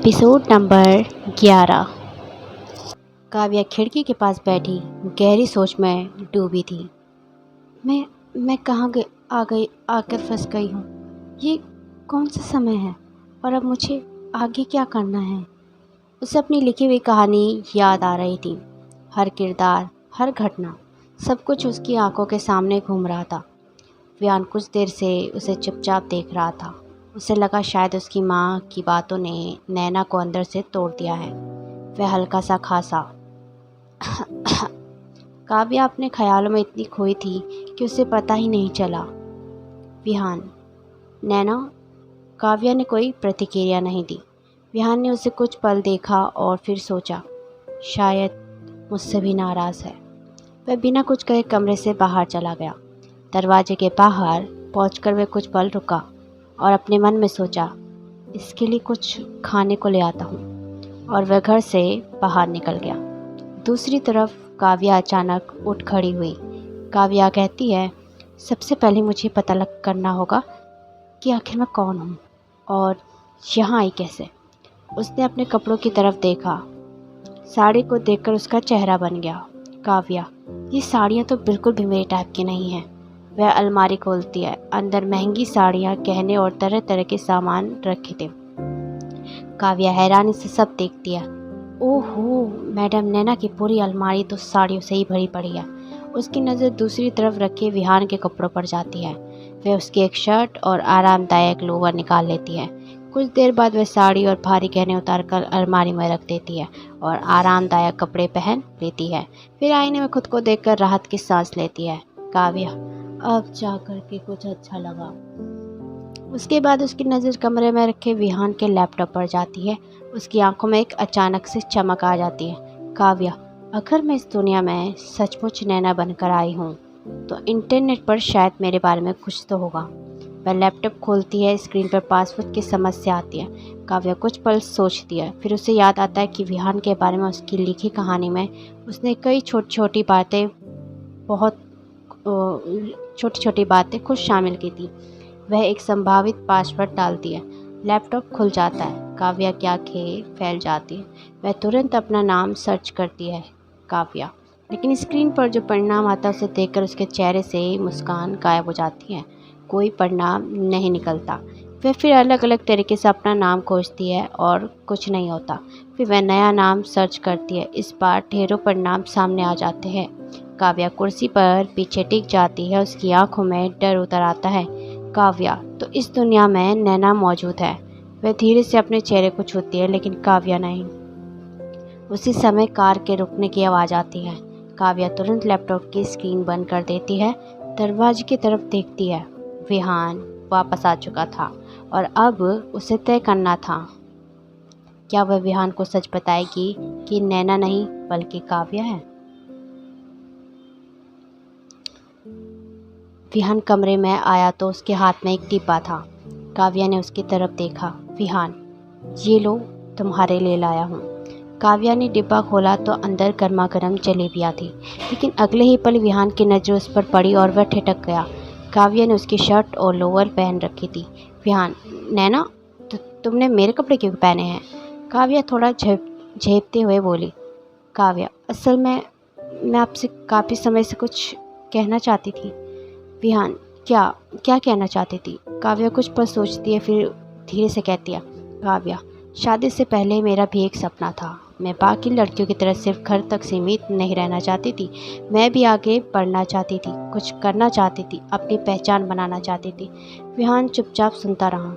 Episode number 11। Kavya खिड़की के पास बैठी गहरी सोच में डूबी थी। मैं कहाँ आकर फंस गई हूँ। ये कौन सा समय है और अब मुझे आगे क्या करना है। उसे अपनी लिखी हुई कहानी याद आ रही थी। हर किरदार, हर घटना, सब कुछ उसकी आंखों के सामने घूम रहा था। विहान कुछ देर से उसे चुपचाप देख रहा था। उसे लगा शायद उसकी माँ की बातों ने नैना को अंदर से तोड़ दिया है। वह हल्का सा खांसा। काव्या अपने ख्यालों में इतनी खोई थी कि उसे पता ही नहीं चला। विहान, नैना। काव्या ने कोई प्रतिक्रिया नहीं दी। विहान ने उसे कुछ पल देखा और फिर सोचा, शायद मुझसे भी नाराज़ है। वह बिना कुछ कहे कमरे से बाहर चला गया। दरवाजे के बाहर पहुंचकर वह कुछ पल रुका और अपने मन में सोचा, इसके लिए कुछ खाने को ले आता हूँ, और वह घर से बाहर निकल गया। दूसरी तरफ काव्या अचानक उठ खड़ी हुई। काव्या कहती है, सबसे पहले मुझे पता करना होगा कि आखिर मैं कौन हूँ और यहाँ आई कैसे। उसने अपने कपड़ों की तरफ देखा। साड़ी को देखकर उसका चेहरा बन गया। काव्या, ये साड़ियाँ तो बिल्कुल भी मेरे टाइप की नहीं हैं। वह अलमारी खोलती है। अंदर महंगी साड़ियाँ, गहने और तरह तरह के सामान रखे थे। काव्या हैरानी से सब देखती है। ओहो, मैडम नैना की पूरी अलमारी तो साड़ियों से ही भरी पड़ी है। उसकी नज़र दूसरी तरफ रखे विहान के कपड़ों पर जाती है। वह उसकी एक शर्ट और आरामदायक लोअर निकाल लेती है। कुछ देर बाद वह साड़ी और भारी गहने उतारकर अलमारी में रख देती है और आरामदायक कपड़े पहन लेती है। फिर आईने में खुद को देखकर राहत की सांस लेती है। काव्या, अब जाकर के कुछ अच्छा लगा। उसके बाद उसकी नज़र कमरे में रखे विहान के लैपटॉप पर जाती है। उसकी आंखों में एक अचानक से चमक आ जाती है। काव्या, अगर मैं इस दुनिया में सचमुच नैना बनकर आई हूँ तो इंटरनेट पर शायद मेरे बारे में कुछ तो होगा। वह लैपटॉप खोलती है। स्क्रीन पर पासवर्ड की समस्या आती है। काव्या कुछ पल सोचती है। फिर उसे याद आता है कि विहान के बारे में उसकी लिखी कहानी में उसने कई छोटी छोटी बातें खुद शामिल की थी। वह एक संभावित पासवर्ड डालती है। लैपटॉप खुल जाता है। काव्या की आंखें फैल जाती हैं। वह तुरंत अपना नाम सर्च करती है, काव्या। लेकिन स्क्रीन पर जो परिणाम आता है उसे देखकर उसके चेहरे से मुस्कान गायब हो जाती है। कोई परिणाम नहीं निकलता। वह फिर अलग अलग तरीके से अपना नाम खोजती है और कुछ नहीं होता। फिर वह नया नाम सर्च करती है। इस बार ढेरों परिणाम सामने आ जाते हैं। काव्या कुर्सी पर पीछे टिक जाती है। उसकी आंखों में डर उतर आता है। काव्या, तो इस दुनिया में नैना मौजूद है। वह धीरे से अपने चेहरे को छूती है, लेकिन काव्या नहीं। उसी समय कार के रुकने की आवाज़ आती है। काव्या तुरंत लैपटॉप की स्क्रीन बंद कर देती है। दरवाजे की तरफ देखती है। विहान वापस आ चुका था और अब उसे तय करना था, क्या वह विहान को सच बताएगी कि नैना नहीं बल्कि काव्या है। विहान कमरे में आया तो उसके हाथ में एक डिब्बा था। काव्या ने उसकी तरफ देखा। विहान, ये लो, तुम्हारे लिए लाया हूँ। काव्या ने डिब्बा खोला तो अंदर गर्मा गर्म जलेबियाँ थी, लेकिन अगले ही पल विहान की नज़र उस पर पड़ी और वह ठिठक गया। काव्या ने उसकी शर्ट और लोअर पहन रखी थी। विहान, नैना, तुमने मेरे कपड़े क्यों पहने हैं। काव्या थोड़ा झेपते हुए बोली। काव्या, असल में मैं आपसे काफ़ी समय से कुछ कहना चाहती थी। विहान, क्या क्या कहना चाहती थी। काव्या कुछ पल सोचती है, फिर धीरे से कहती है। काव्या, शादी से पहले मेरा भी एक सपना था। मैं बाकी लड़कियों की तरह सिर्फ घर तक सीमित नहीं रहना चाहती थी। मैं भी आगे बढ़ना चाहती थी, कुछ करना चाहती थी, अपनी पहचान बनाना चाहती थी। विहान चुपचाप सुनता रहा।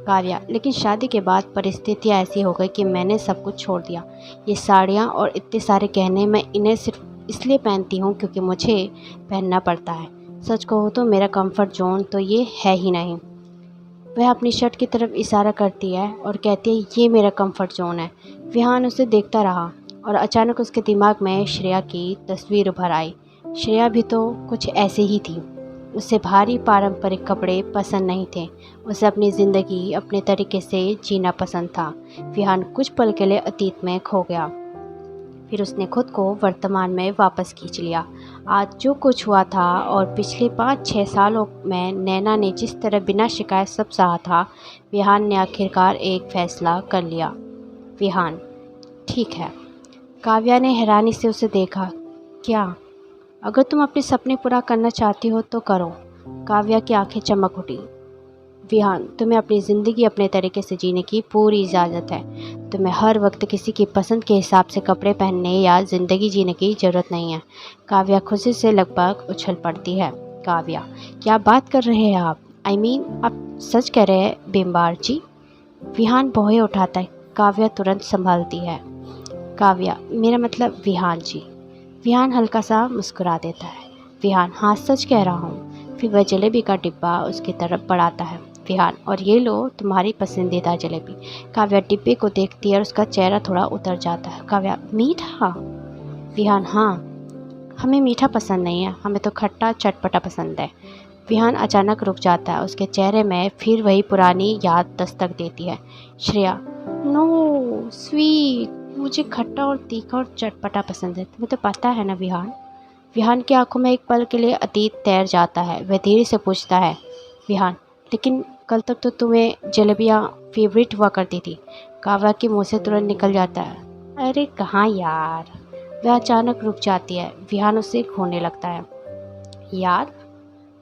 काव्या, लेकिन शादी के बाद परिस्थितियाँ ऐसी हो गई कि मैंने सब कुछ छोड़ दिया। ये साड़ियाँ और इतने सारे गहने, मैं इन्हें सिर्फ इसलिए पहनती हूँ क्योंकि मुझे पहनना पड़ता है। सच कहूँ तो मेरा कंफर्ट जोन तो ये है ही नहीं। वह अपनी शर्ट की तरफ इशारा करती है और कहती है, ये मेरा कंफर्ट जोन है। विहान उसे देखता रहा और अचानक उसके दिमाग में श्रेया की तस्वीर उभर आई। श्रेया भी तो कुछ ऐसे ही थी। उसे भारी पारंपरिक कपड़े पसंद नहीं थे। उसे अपनी ज़िंदगी अपने तरीके से जीना पसंद था। विहान कुछ पल के लिए अतीत में खो गया, फिर उसने खुद को वर्तमान में वापस खींच लिया। आज जो कुछ हुआ था और पिछले 5-6 सालों में नैना ने जिस तरह बिना शिकायत सब सहा था, विहान ने आखिरकार एक फैसला कर लिया। विहान, ठीक है। काव्या ने हैरानी से उसे देखा। क्या? अगर तुम अपने सपने पूरा करना चाहती हो तो करो। काव्या की आंखें चमक उठी। विहान, तुम्हें अपनी ज़िंदगी अपने तरीके से जीने की पूरी इजाज़त है। तुम्हें हर वक्त किसी की पसंद के हिसाब से कपड़े पहनने या ज़िंदगी जीने की ज़रूरत नहीं है। काव्या खुशी से लगभग उछल पड़ती है। काव्या, क्या बात कर रहे हैं आप? आप सच कह रहे हैं बिम्बार जी? विहान भौहें उठाता है। काव्या तुरंत संभालती है। काव्या, मेरा मतलब विहान जी। विहान हल्का सा मुस्कुरा देता है। विहान, हाँ सच कह रहा हूँ। फिर वह जलेबी का डिब्बा उसकी तरफ बढ़ाता है। विहान, और ये लो तुम्हारी पसंदीदा जलेबी। काव्या डिब्बे को देखती है और उसका चेहरा थोड़ा उतर जाता है। काव्या, मीठा? विहान, हाँ, हमें मीठा पसंद नहीं है, हमें तो खट्टा चटपटा पसंद है। विहान अचानक रुक जाता है। उसके चेहरे में फिर वही पुरानी याद दस्तक देती है। श्रेया, नो स्वीट, मुझे खट्टा और तीखा और चटपटा पसंद है, तुम्हें तो पता है ना विहान। विहान की आंखों में एक पल के लिए अतीत तैर जाता है। वह धीरे से पूछता है। विहान, लेकिन कल तक तो तुम्हें जलेबियाँ फेवरेट हुआ करती थी। काव्या के मुंह से तुरंत निकल जाता है। अरे कहाँ यार। वह अचानक रुक जाती है। विहान उसे खोने लगता है। यार?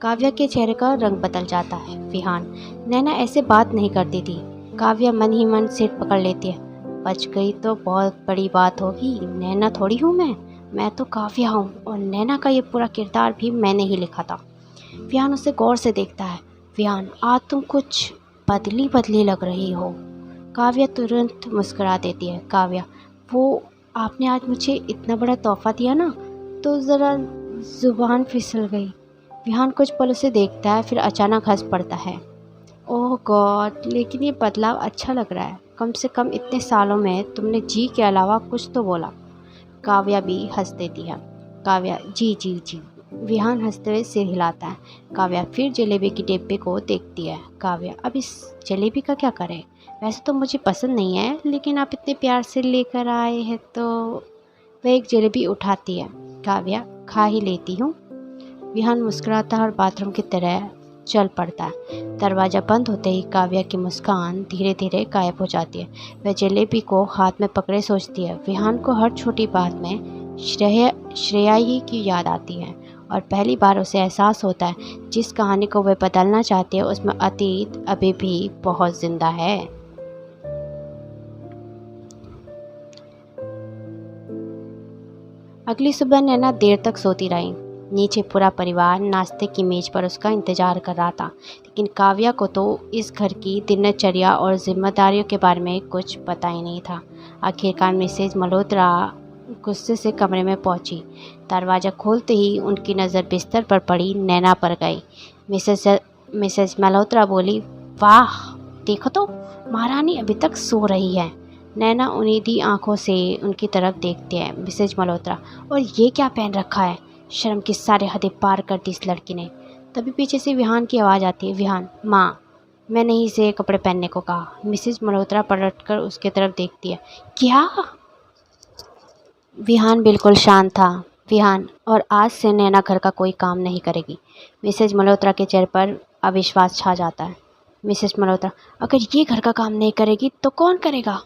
काव्या के चेहरे का रंग बदल जाता है। विहान, नैना ऐसे बात नहीं करती थी। काव्या मन ही मन सिर पकड़ लेती है। बच गई तो बहुत बड़ी बात होगी। नैना थोड़ी हूँ मैं तो काव्या हूँ, और नैना का ये पूरा किरदार भी मैंने ही लिखा था। विहान उसे गौर से देखता है। विहान, आज तुम कुछ बदली बदली लग रही हो। काव्या तुरंत मुस्कुरा देती है। काव्या, वो आपने आज मुझे इतना बड़ा तोहफा दिया ना, तो ज़रा ज़ुबान फिसल गई। विहान कुछ पल उसे देखता है, फिर अचानक हंस पड़ता है। ओह गॉड, लेकिन ये बदलाव अच्छा लग रहा है। कम से कम इतने सालों में तुमने जी के अलावा कुछ तो बोला। काव्या भी हंस देती है। काव्या, जी जी जी। विहान हंसते हुए सिर हिलाता है। काव्या फिर जलेबी की डिब्बे को देखती है। काव्या, अब इस जलेबी का क्या करें? वैसे तो मुझे पसंद नहीं है, लेकिन आप इतने प्यार से लेकर आए हैं तो। वह एक जलेबी उठाती है। काव्या, खा ही लेती हूँ। विहान मुस्कुराता है और बाथरूम की तरह चल पड़ता है। दरवाज़ा बंद होते ही काव्या की मुस्कान धीरे धीरे गायब हो जाती है। वह जलेबी को हाथ में पकड़े सोचती है। विहान को हर छोटी बात में श्रेया ही की याद आती है, और पहली बार उसे एहसास होता है जिस कहानी को वह बदलना चाहती है उसमें अतीत अभी भी बहुत जिंदा है। अगली सुबह नैना देर तक सोती रही। नीचे पूरा परिवार नाश्ते की मेज पर उसका इंतजार कर रहा था, लेकिन काव्या को तो इस घर की दिनचर्या और जिम्मेदारियों के बारे में कुछ पता ही नहीं था। आखिरकार मिसेज मल्होत्रा गुस्से से कमरे में पहुंची। दरवाज़ा खोलते ही उनकी नज़र बिस्तर पर पड़ी नैना पर गई। मिसेज मल्होत्रा बोली, वाह, देखो तो महारानी अभी तक सो रही है। नैना उन्नीदी आंखों से उनकी तरफ देखती है। मिसेज मल्होत्रा, और ये क्या पहन रखा है? शर्म की सारे हदें पार कर दी इस लड़की ने। तभी पीछे से विहान की आवाज़ आती है। विहान, माँ, मैंने ही इसे कपड़े पहनने को कहा। मिसेज मल्होत्रा पलटकर उसके तरफ देखती है। क्या? विहान बिल्कुल शांत था। विहान, और आज से नैना घर का कोई काम नहीं करेगी। मिसेज मल्होत्रा के चेहरे पर अविश्वास छा जाता है। मिसेज मल्होत्रा, अगर ये घर का काम नहीं करेगी तो कौन करेगा?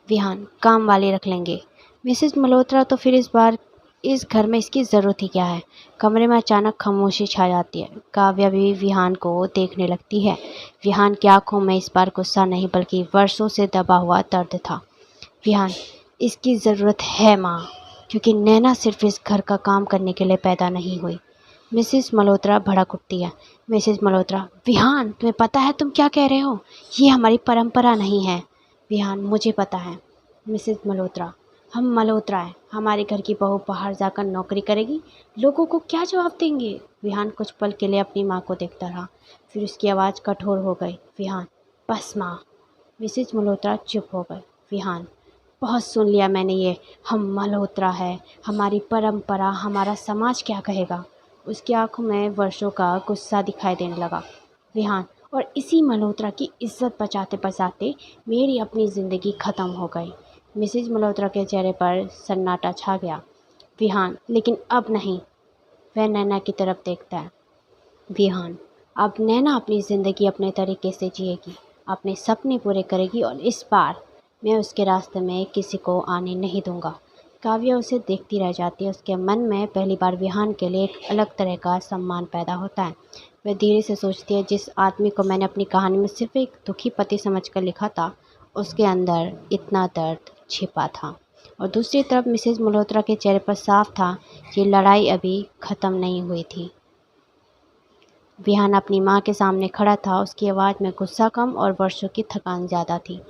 विहान, काम वाले रख लेंगे। मिसेज मल्होत्रा, तो फिर इस बार इस घर में इसकी ज़रूरत ही क्या है? कमरे में अचानक खामोशी छा जाती है। काव्या भी विहान को देखने लगती है। विहान की आंखों में इस बार गुस्सा नहीं बल्कि वर्षों से दबा हुआ दर्द था। विहान, इसकी ज़रूरत है माँ, क्योंकि नैना सिर्फ इस घर का काम करने के लिए पैदा नहीं हुई। मिसेज मल्होत्रा भड़क उठती है। मिसेज मल्होत्रा, विहान, तुम्हें पता है तुम क्या कह रहे हो? ये हमारी परंपरा नहीं है। विहान, मुझे पता है। मिसेज मल्होत्रा, हम मल्होत्रा हैं, हमारे घर की बहू बाहर जाकर नौकरी करेगी, लोगों को क्या जवाब देंगे? विहान कुछ पल के लिए अपनी माँ को देखता रहा, फिर उसकी आवाज़ कठोर हो गई। विहान, बस माँ। मिसेज मल्होत्रा चुप हो गए। विहान, बहुत सुन लिया मैंने ये, हम मल्होत्रा है, हमारी परंपरा, हमारा समाज क्या कहेगा? उसकी आंखों में वर्षों का गुस्सा दिखाई देने लगा। विहान, और इसी मल्होत्रा की इज्जत बचाते बचाते मेरी अपनी ज़िंदगी ख़त्म हो गई। मिसेज मल्होत्रा के चेहरे पर सन्नाटा छा गया। विहान, लेकिन अब नहीं। वह नैना की तरफ देखता है। विहान, अब नैना अपनी ज़िंदगी अपने तरीके से जिएगी, अपने सपने पूरे करेगी, और इस बार मैं उसके रास्ते में किसी को आने नहीं दूंगा। काव्या उसे देखती रह जाती है। उसके मन में पहली बार विहान के लिए एक अलग तरह का सम्मान पैदा होता है। वह धीरे से सोचती है, जिस आदमी को मैंने अपनी कहानी में सिर्फ एक दुखी पति समझकर लिखा था, उसके अंदर इतना दर्द छिपा था। और दूसरी तरफ मिसेज मल्होत्रा के चेहरे पर साफ था, ये लड़ाई अभी ख़त्म नहीं हुई थी। विहान अपनी माँ के सामने खड़ा था। उसकी आवाज़ में गुस्सा कम और वर्षों की थकान ज़्यादा थी।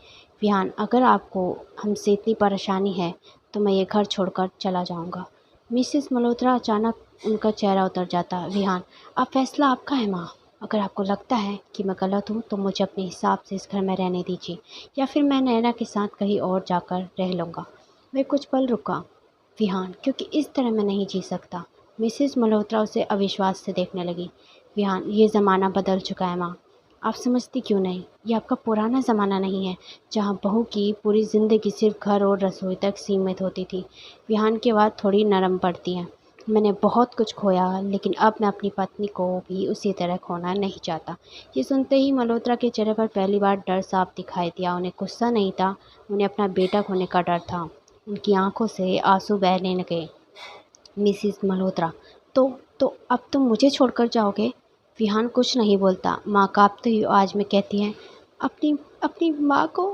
विहान, अगर आपको हमसे इतनी परेशानी है तो मैं ये घर छोड़कर चला जाऊंगा। मिसेस मल्होत्रा, अचानक उनका चेहरा उतर जाता। विहान, अब फैसला आपका है माँ। अगर आपको लगता है कि मैं गलत हूँ तो मुझे अपने हिसाब से इस घर में रहने दीजिए, या फिर मैं नैना के साथ कहीं और जाकर रह लूँगा। वह कुछ पल रुका। विहान, क्योंकि इस तरह मैं नहीं जी सकता। मिसेस मल्होत्रा उसे अविश्वास से देखने लगी। विहान, ये ज़माना बदल चुका है माँ। आप समझती क्यों नहीं? ये आपका पुराना ज़माना नहीं है, जहाँ बहू की पूरी ज़िंदगी सिर्फ घर और रसोई तक सीमित होती थी। विहान की बात थोड़ी नरम पड़ती है। मैंने बहुत कुछ खोया, लेकिन अब मैं अपनी पत्नी को भी उसी तरह खोना नहीं चाहता। ये सुनते ही मल्होत्रा के चेहरे पर पहली बार डर साफ दिखाई दिया। उन्हें गुस्सा नहीं था, उन्हें अपना बेटा खोने का डर था। उनकी आंखों से आंसू बहने लगे। मिसेस मल्होत्रा, तो अब तुम मुझे छोड़कर जाओगे? विहान कुछ नहीं बोलता। माँ काँपती हुई आवाज़ में कहती हैं, अपनी अपनी माँ को।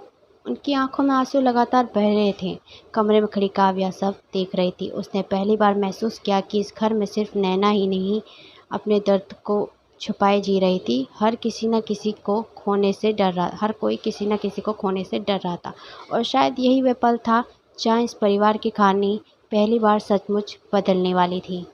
उनकी आंखों में आंसू लगातार बह रहे थे। कमरे में खड़ी काव्या सब देख रही थी। उसने पहली बार महसूस किया कि इस घर में सिर्फ नैना ही नहीं अपने दर्द को छुपाए जी रही थी। हर किसी न किसी को खोने से डर रहा हर कोई किसी न किसी को खोने से डर रहा था। और शायद यही वह पल था जहाँ इस परिवार की कहानी पहली बार सचमुच बदलने वाली थी।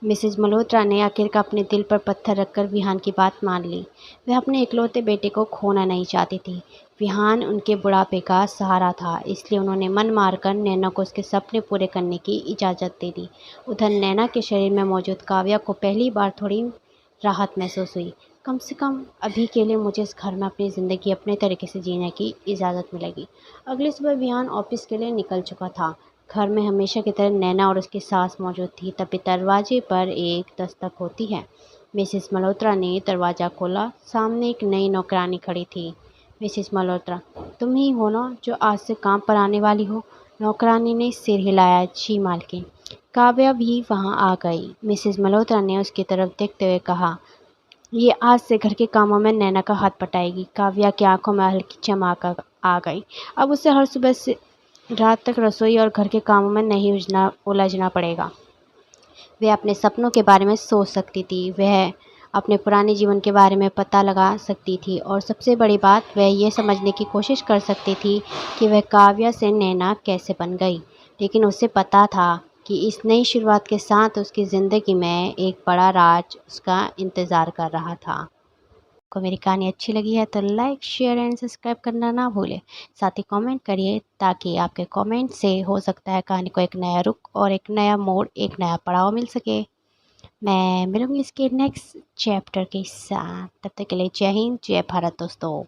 मिसेज मल्होत्रा ने आखिरकार अपने दिल पर पत्थर रखकर विहान की बात मान ली। वह अपने इकलौते बेटे को खोना नहीं चाहती थी। विहान उनके बुढ़ापे का सहारा था, इसलिए उन्होंने मन मारकर नैना को उसके सपने पूरे करने की इजाज़त दे दी। उधर नैना के शरीर में मौजूद काव्या को पहली बार थोड़ी राहत महसूस हुई। कम से कम अभी के लिए मुझे इस घर में अपनी ज़िंदगी अपने तरीके से जीने की इजाज़त मिलेगी। अगली सुबह विहान ऑफिस के लिए निकल चुका था। घर में हमेशा की तरह नैना और उसकी सास मौजूद थी। तभी दरवाजे पर एक दस्तक होती है। मिसेस मल्होत्रा ने दरवाज़ा खोला। सामने एक नई नौकरानी खड़ी थी। मिसेस मल्होत्रा, तुम ही हो ना जो आज से काम पर आने वाली हो? नौकरानी ने सिर हिलाया। जी मालकिन। काव्या भी वहाँ आ गई। मिसेस मल्होत्रा ने उसकी तरफ देखते हुए कहा, ये आज से घर के कामों में नैना का हाथ बटाएगी। काव्या की आंखों में हल्की चमक आ गई। अब उसे हर सुबह से रात तक रसोई और घर के कामों में नहीं उलझना पड़ेगा। वह अपने सपनों के बारे में सोच सकती थी। वह अपने पुराने जीवन के बारे में पता लगा सकती थी, और सबसे बड़ी बात, वह ये समझने की कोशिश कर सकती थी कि वह काव्या से नैना कैसे बन गई। लेकिन उसे पता था कि इस नई शुरुआत के साथ उसकी ज़िंदगी में एक बड़ा राज उसका इंतज़ार कर रहा था। आपको मेरी कहानी अच्छी लगी है तो लाइक, शेयर एंड सब्सक्राइब करना ना भूलें। साथ ही कमेंट करिए, ताकि आपके कमेंट से हो सकता है कहानी को एक नया रुख और एक नया मोड़, एक नया पड़ाव मिल सके। मैं मिलूंगी इसके नेक्स्ट चैप्टर के साथ। तब तक के लिए जय हिंद, जय भारत दोस्तों।